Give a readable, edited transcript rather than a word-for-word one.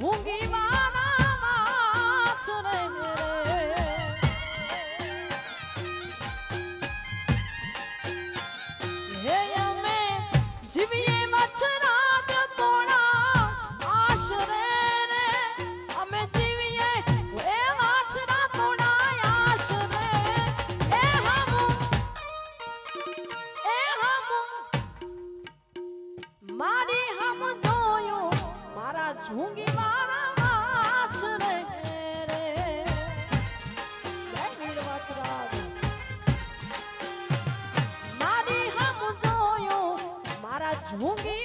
ઝૂંગી મારા માછ રે હે અમે જીવીએ મચ્છરા જ તોડા આશરે રે અમે જીવીએ એ મચ્છરા તોડા આશરે એ હમ મારી હમ જોયું મારા ઝૂંગી મારા માછ રે મારી હમ જોયું મારા ઝૂંગી